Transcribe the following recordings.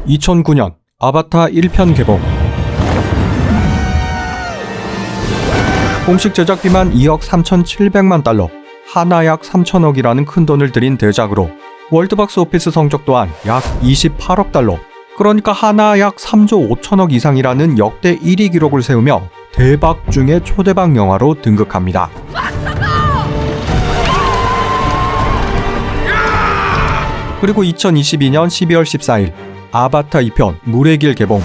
2009년 아바타 1편 개봉. 공식 제작비만 2억 3,700만 달러, 하나 약 3천억이라는 큰돈을 들인 대작으로 월드박스 오피스 성적 또한 약 28억 달러, 그러니까 하나 약 3조 5천억 이상이라는 역대 1위 기록을 세우며 대박 중의 초대박 영화로 등극합니다. 그리고 2022년 12월 14일 아바타 2편 물의 길 개봉.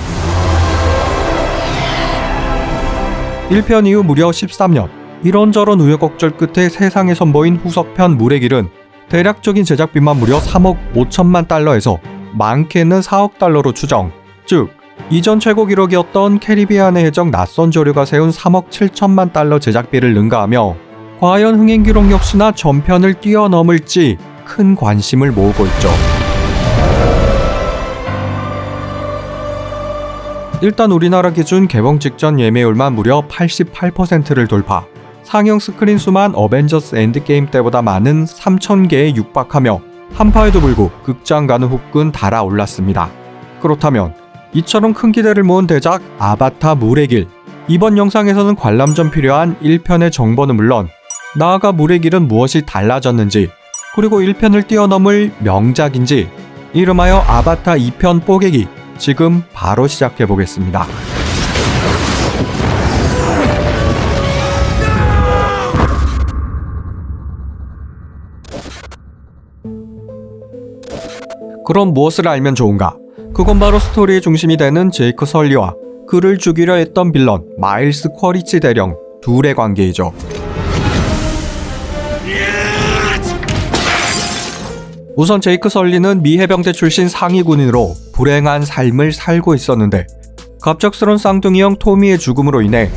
1편 이후 무려 13년, 이런저런 우여곡절 끝에 세상에 선보인 후속편 물의 길은 대략적인 제작비만 무려 3억 5천만 달러에서 많게는 4억 달러로 추정, 즉 이전 최고 기록이었던 캐리비안의 해적 낯선 조류가 세운 3억 7천만 달러 제작비를 능가하며 과연 흥행 기록 역시나 전편을 뛰어넘을지 큰 관심을 모으고 있죠. 일단 우리나라 기준 개봉 직전 예매율만 무려 88%를 돌파, 상영 스크린 수만 어벤져스 엔드게임 때보다 많은 3,000개에 육박하며 한파에도 불구 극장 가는 후끈 달아올랐습니다. 그렇다면 이처럼 큰 기대를 모은 대작 아바타 물의 길, 이번 영상에서는 관람 전 필요한 1편의 정보는 물론 나아가 물의 길은 무엇이 달라졌는지, 그리고 1편을 뛰어넘을 명작인지, 이름하여 아바타 2편 뽀개기, 지금 바로 시작해보겠습니다. 그럼 무엇을 알면 좋은가? 그건 바로 스토리의 중심이 되는 제이크 설리와 그를 죽이려 했던 빌런 마일스 쿼리치 대령 둘의 관계이죠. 우선 제이크 설리는 미 해병대 출신 상위 군인으로 불행한 삶을 살고 있었는데 갑작스런 쌍둥이형 토미의 죽음으로 인해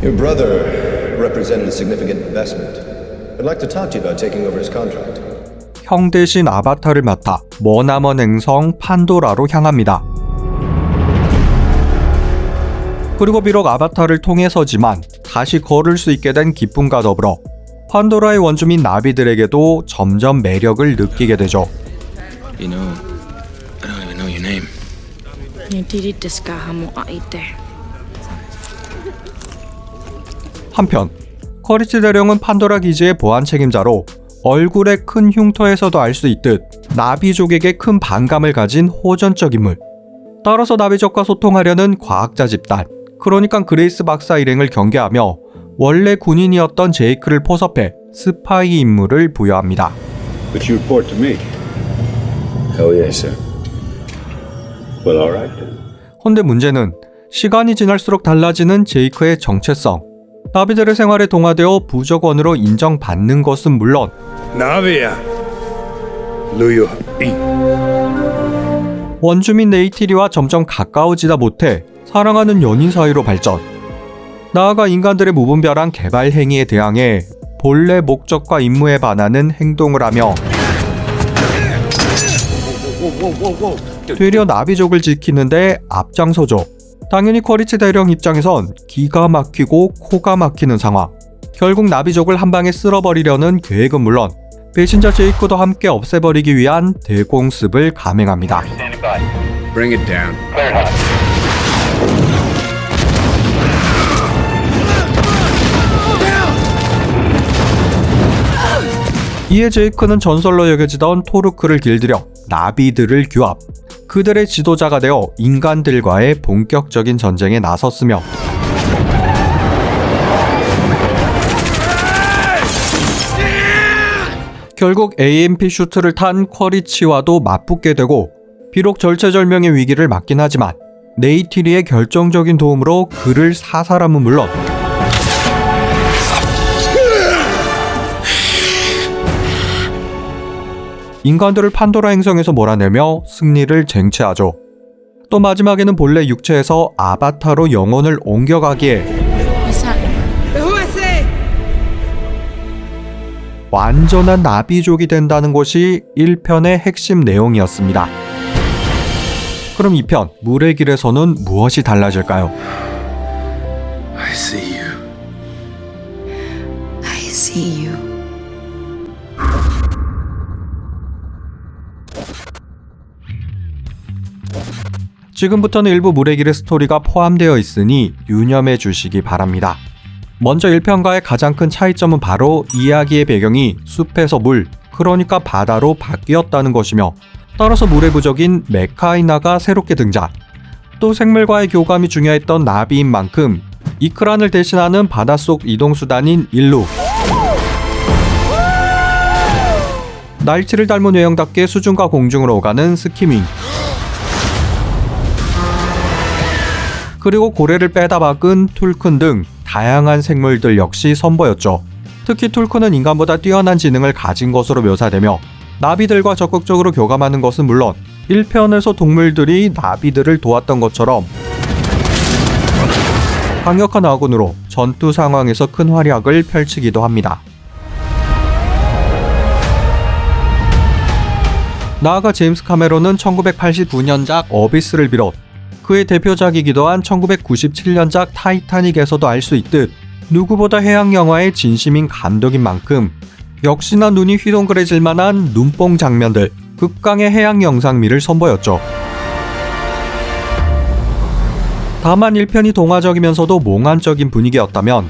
Your brother represented a significant investment. I'd like to talk to you about taking over his contract. 형 대신 아바타를 맡아 머나먼 행성 판도라로 향합니다. 그리고 비록 아바타를 통해서지만 다시 걸을 수 있게 된 기쁨과 더불어 판도라의 원주민 나비들에게도 점점 매력을 느끼게 되죠. You know, I don't even know your name. 한편 쿼리치 대령은 판도라 기지의 보안 책임자로 얼굴에 큰 흉터에서도 알 수 있듯 나비족에게 큰 반감을 가진 호전적 인물. 따라서 나비족과 소통하려는 과학자 집단, 그러니까 그레이스 박사 일행을 경계하며 원래 군인이었던 제이크를 포섭해 스파이 임무를 부여합니다. But you report to me. Hell yes, sir. Well, all right then. 헌데 문제는 시간이 지날수록 달라지는 제이크의 정체성. 나비들의 생활에 동화되어 부족원으로 인정받는 것은 물론 Navia. Luyo. 원주민 네이티리와 점점 가까워지다 못해 사랑하는 연인 사이로 발전. 나아가 인간들의 무분별한 개발 행위에 대항해 본래 목적과 임무에 반하는 행동을 하며 되려 나비족을 지키는데 앞장서죠. 당연히 쿼리치 대령 입장에선 기가 막히고 코가 막히는 상황. 결국 나비족을 한 방에 쓸어버리려는 계획은 물론 배신자 제이크도 함께 없애버리기 위한 대공습을 감행합니다. Bring it down. 이에 제이크는 전설로 여겨지던 토르크를 길들여 나비들을 규합, 그들의 지도자가 되어 인간들과의 본격적인 전쟁에 나섰으며 결국 AMP 슈트를 탄 쿼리치와도 맞붙게 되고 비록 절체절명의 위기를 맞긴 하지만 네이티리의 결정적인 도움으로 그를 사살함은 물론 인간들을 판도라 행성에서 몰아내며 승리를 쟁취하죠. 또 마지막에는 본래 육체에서 아바타로 영혼을 옮겨가기에 완전한 나비족이 된다는 것이 1편의 핵심 내용이었습니다. 그럼 2편 물의 길에서는 무엇이 달라질까요? I see you. I see you. 지금부터는 일부 물의 길의 스토리가 포함되어 있으니 유념해 주시기 바랍니다. 먼저 1편과의 가장 큰 차이점은 바로 이야기의 배경이 숲에서 물, 그러니까 바다로 바뀌었다는 것이며, 따라서 물의 부적인 메카이나가 새롭게 등장. 또 생물과의 교감이 중요했던 나비인 만큼 이크란을 대신하는 바닷속 이동수단인 일루, 날치를 닮은 외형답게 수중과 공중으로 오가는 스키밍, 그리고 고래를 빼다 박은 툴큰 등 다양한 생물들 역시 선보였죠. 특히 툴큰은 인간보다 뛰어난 지능을 가진 것으로 묘사되며 나비들과 적극적으로 교감하는 것은 물론 1편에서 동물들이 나비들을 도왔던 것처럼 강력한 아군으로 전투 상황에서 큰 활약을 펼치기도 합니다. 나아가 제임스 카메론은 1989년작 어비스를 비롯 그의 대표작이기도 한 1997년작 타이타닉에서도 알 수 있듯 누구보다 해양 영화의 진심인 감독인 만큼 역시나 눈이 휘둥그레질 만한 눈뽕 장면들, 극강의 해양 영상미를 선보였죠. 다만 1편이 동화적이면서도 몽환적인 분위기였다면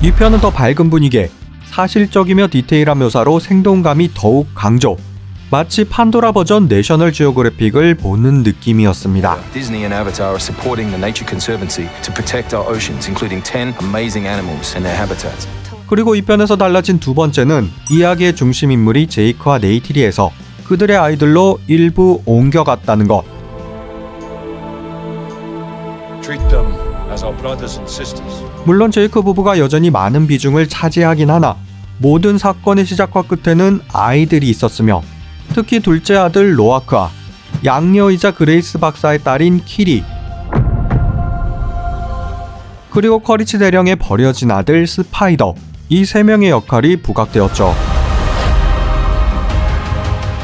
2편은 더 밝은 분위기에 사실적이며 디테일한 묘사로 생동감이 더욱 강조. 마치 판도라 버전 내셔널 지오그래픽을 보는 느낌이었습니다. Disney and Avatar are supporting the Nature Conservancy to protect our oceans, including 10 amazing animals and their habitats. 그리고 2편에서 달라진 두 번째는 이야기의 중심 인물이 제이크와 네이티리에서 그들의 아이들로 일부 옮겨갔다는 것. Treat them as our brothers and sisters. 물론 제이크 부부가 여전히 많은 비중을 차지하긴 하나 모든 사건의 시작과 끝에는 아이들이 있었으며 특히 둘째 아들 로아크와 양녀이자 그레이스 박사의 딸인 키리, 그리고 커리치 대령의 버려진 아들 스파이더, 이 세 명의 역할이 부각되었죠.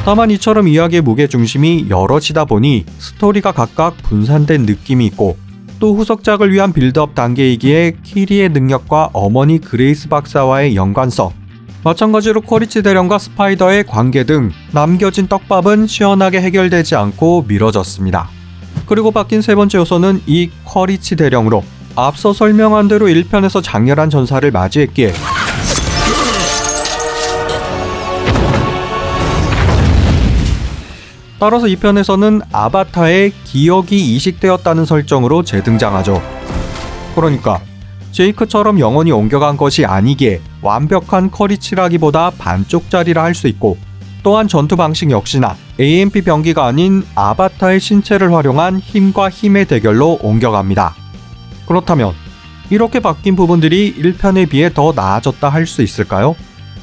다만 이처럼 이야기의 무게중심이 여럿이다 보니 스토리가 각각 분산된 느낌이 있고 또 후속작을 위한 빌드업 단계이기에 키리의 능력과 어머니 그레이스 박사와의 연관성, 마찬가지로 커리치 대령과 스파이더의 관계 등 남겨진 떡밥은 시원하게 해결되지 않고 미뤄졌습니다. 그리고 바뀐 세 번째 요소는 이 커리치 대령으로 앞서 설명한 대로 1편에서 장렬한 전사를 맞이했기에 따라서 2편에서는 아바타의 기억이 이식되었다는 설정으로 재등장하죠. 그러니까 제이크처럼 영원히 옮겨간 것이 아니기에 완벽한 커리치라기보다 반쪽짜리라 할 수 있고, 또한 전투 방식 역시나 AMP 병기가 아닌 아바타의 신체를 활용한 힘과 힘의 대결로 옮겨갑니다. 그렇다면 이렇게 바뀐 부분들이 1편에 비해 더 나아졌다 할 수 있을까요?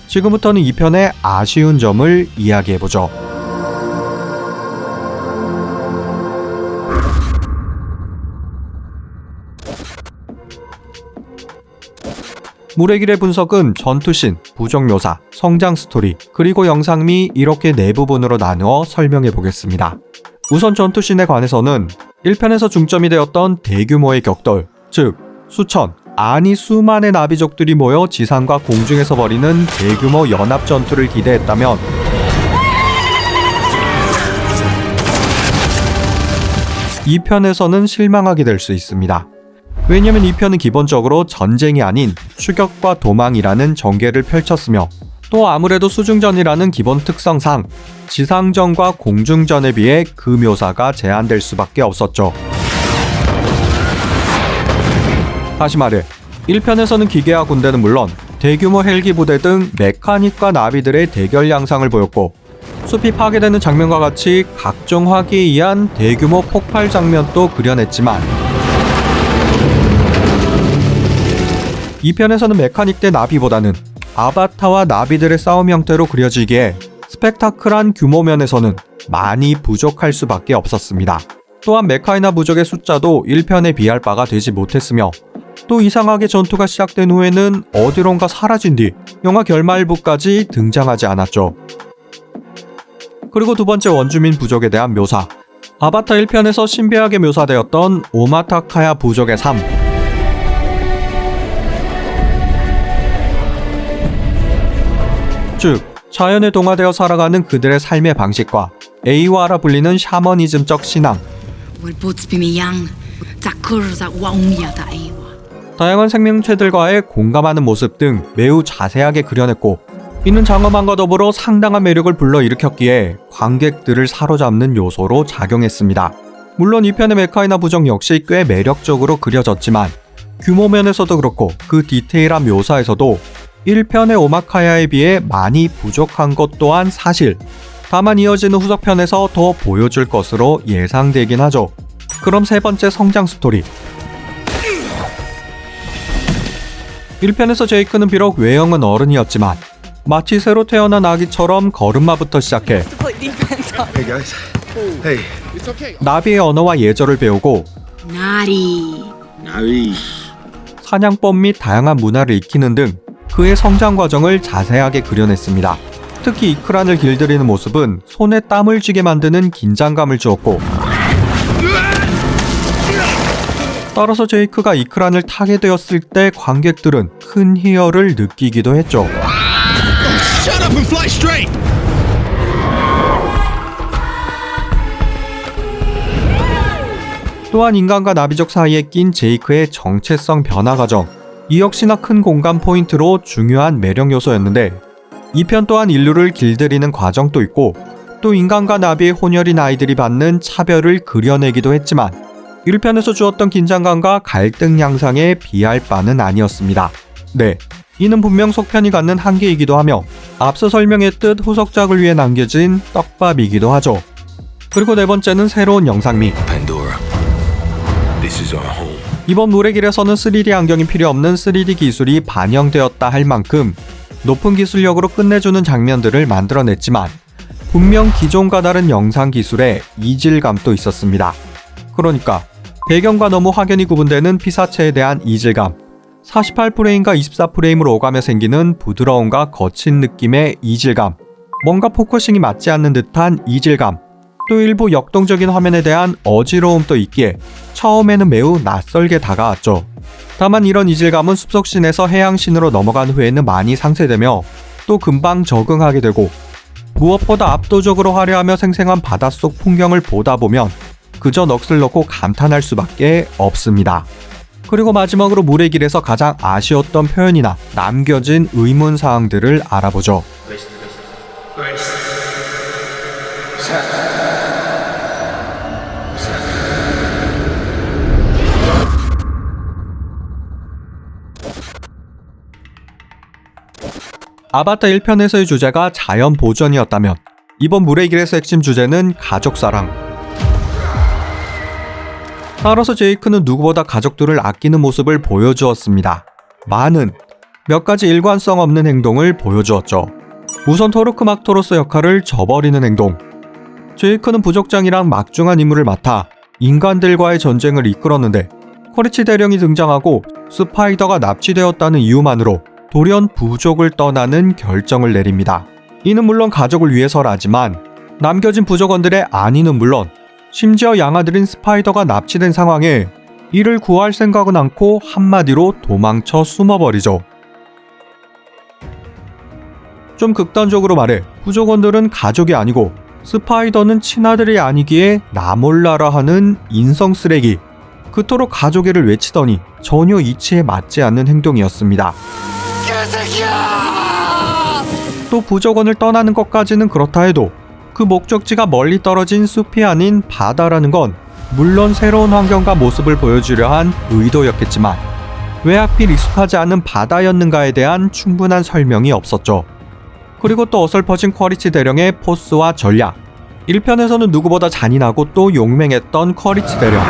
지금부터는 2편의 아쉬운 점을 이야기해보죠. 물의 길의 분석은 전투씬, 부적 묘사, 성장 스토리, 그리고 영상미 이렇게 네 부분으로 나누어 설명해 보겠습니다. 우선 전투씬에 관해서는 1편에서 중점이 되었던 대규모의 격돌, 즉 수천, 아니 수만의 나비족들이 모여 지상과 공중에서 벌이는 대규모 연합 전투를 기대했다면 2편에서는 실망하게 될 수 있습니다. 왜냐면 2편은 기본적으로 전쟁이 아닌 추격과 도망이라는 전개를 펼쳤으며 또 아무래도 수중전이라는 기본 특성상 지상전과 공중전에 비해 그 묘사가 제한될 수밖에 없었죠. 다시 말해 1편에서는 기계와 군대는 물론 대규모 헬기 부대 등 메카닉과 나비들의 대결 양상을 보였고 숲이 파괴되는 장면과 같이 각종 화기에 의한 대규모 폭발 장면도 그려냈지만 2편에서는 메카닉 대 나비보다는 아바타와 나비들의 싸움 형태로 그려지기에 스펙타클한 규모 면에서는 많이 부족할 수밖에 없었습니다. 또한 메카이나 부족의 숫자도 1편에 비할 바가 되지 못했으며 또 이상하게 전투가 시작된 후에는 어디론가 사라진 뒤 영화 결말부까지 등장하지 않았죠. 그리고 두 번째 원주민 부족에 대한 묘사. 아바타 1편에서 신비하게 묘사되었던 오마타카야 부족의 삶. 즉 자연에 동화되어 살아가는 그들의 삶의 방식과 에이와라 불리는 샤머니즘적 신앙, 다양한 생명체들과의 공감하는 모습 등 매우 자세하게 그려냈고, 이는 장엄함과 더불어 상당한 매력을 불러일으켰기에 관객들을 사로잡는 요소로 작용했습니다. 물론 이 편의 메카이나 부족 역시 꽤 매력적으로 그려졌지만 규모 면에서도 그렇고 그 디테일한 묘사에서도 1편의 오마카야에 비해 많이 부족한 것 또한 사실. 다만 이어지는 후속편에서 더 보여줄 것으로 예상되긴 하죠. 그럼 세 번째 성장 스토리. 1편에서 제이크는 비록 외형은 어른이었지만 마치 새로 태어난 아기처럼 걸음마부터 시작해 Hey guys. Hey. 나비의 언어와 예절을 배우고 사냥법 및 다양한 문화를 익히는 등 그의 성장 과정을 자세하게 그려냈습니다. 특히 이크란을 길들이는 모습은 손에 땀을 쥐게 만드는 긴장감을 주었고, 따라서 제이크가 이크란을 타게 되었을 때 관객들은 큰 희열을 느끼기도 했죠. Shut up and fly straight. 또한 인간과 나비족 사이에 낀 제이크의 정체성 변화 과정, 이 역시나 큰 공감 포인트로 중요한 매력 요소였는데, 2편 또한 인류를 길들이는 과정도 있고 또 인간과 나비의 혼혈인 아이들이 받는 차별을 그려내기도 했지만 1편에서 주었던 긴장감과 갈등 양상에 비할 바는 아니었습니다. 네, 이는 분명 속편이 갖는 한계이기도 하며 앞서 설명했듯 후속작을 위해 남겨진 떡밥이기도 하죠. 그리고 네 번째는 새로운 영상미. Pandora, this is our home. 이번 물의 길에서는 3D 안경이 필요 없는 3D 기술이 반영되었다 할 만큼 높은 기술력으로 끝내주는 장면들을 만들어냈지만 분명 기존과 다른 영상 기술에 이질감도 있었습니다. 그러니까 배경과 너무 확연히 구분되는 피사체에 대한 이질감, 48프레임과 24프레임으로 오가며 생기는 부드러움과 거친 느낌의 이질감, 뭔가 포커싱이 맞지 않는 듯한 이질감, 또 일부 역동적인 화면에 대한 어지러움도 있기에 처음에는 매우 낯설게 다가왔죠. 다만 이런 이질감은 숲속신에서 해양신으로 넘어간 후에는 많이 상쇄되며 또 금방 적응하게 되고, 무엇보다 압도적으로 화려하며 생생한 바닷속 풍경을 보다 보면 그저 넋을 놓고 감탄할 수밖에 없습니다. 그리고 마지막으로 물의 길에서 가장 아쉬웠던 표현이나 남겨진 의문사항들을 알아보죠. 아바타 1편에서의 주제가 자연 보전이었다면 이번 물의 길에서 핵심 주제는 가족사랑. 따라서 제이크는 누구보다 가족들을 아끼는 모습을 보여주었습니다. 많은, 몇 가지 일관성 없는 행동을 보여주었죠. 우선 토르크 막토로스 역할을 저버리는 행동. 제이크는 부족장이랑 막중한 임무를 맡아 인간들과의 전쟁을 이끌었는데 코리치 대령이 등장하고 스파이더가 납치되었다는 이유만으로 돌연 부족을 떠나는 결정을 내립니다. 이는 물론 가족을 위해서라지만 남겨진 부족원들의 안위는 물론 심지어 양아들인 스파이더가 납치된 상황에 이를 구할 생각은 않고 한마디로 도망쳐 숨어버리죠. 좀 극단적으로 말해 부족원들은 가족이 아니고 스파이더는 친아들이 아니기에 나 몰라라 하는 인성 쓰레기, 그토록 가족애를 외치더니 전혀 이치에 맞지 않는 행동이었습니다. 또 부족원을 떠나는 것까지는 그렇다 해도 그 목적지가 멀리 떨어진 숲이 아닌 바다라는 건 물론 새로운 환경과 모습을 보여주려 한 의도였겠지만 왜 하필 익숙하지 않은 바다였는가에 대한 충분한 설명이 없었죠. 그리고 또 어설퍼진 쿼리치 대령의 포스와 전략. 1편에서는 누구보다 잔인하고 또 용맹했던 쿼리치 대령.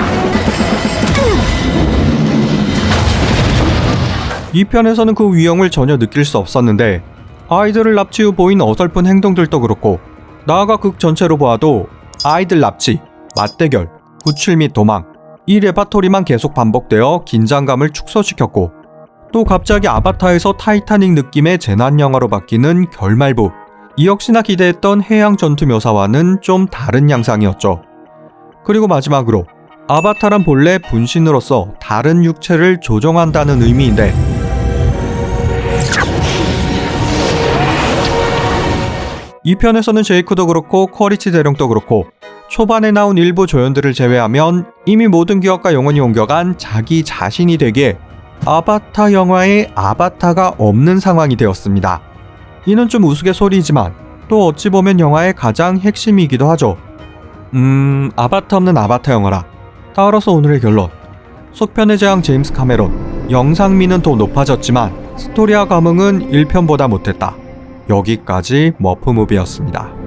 2편에서는 그 위험을 전혀 느낄 수 없었는데 아이들을 납치 후 보인 어설픈 행동들도 그렇고 나아가 극 전체로 보아도 아이들 납치, 맞대결, 구출 및 도망, 이 레파토리만 계속 반복되어 긴장감을 축소시켰고 또 갑자기 아바타에서 타이타닉 느낌의 재난영화로 바뀌는 결말부, 이 역시나 기대했던 해양 전투 묘사와는 좀 다른 양상이었죠. 그리고 마지막으로 아바타란 본래 분신으로서 다른 육체를 조종한다는 의미인데 2편에서는 제이크도 그렇고 커리치 대령도 그렇고 초반에 나온 일부 조연들을 제외하면 이미 모든 기억과 영혼이 옮겨간 자기 자신이 되기에 아바타 영화에 아바타가 없는 상황이 되었습니다. 이는 좀 우스갯소리이지만 또 어찌 보면 영화의 가장 핵심이기도 하죠. 아바타 없는 아바타 영화라. 따라서 오늘의 결론. 속편의 재앙 제임스 카메론. 영상미는 더 높아졌지만 스토리와 감흥은 1편보다 못했다. 여기까지 머프무비였습니다.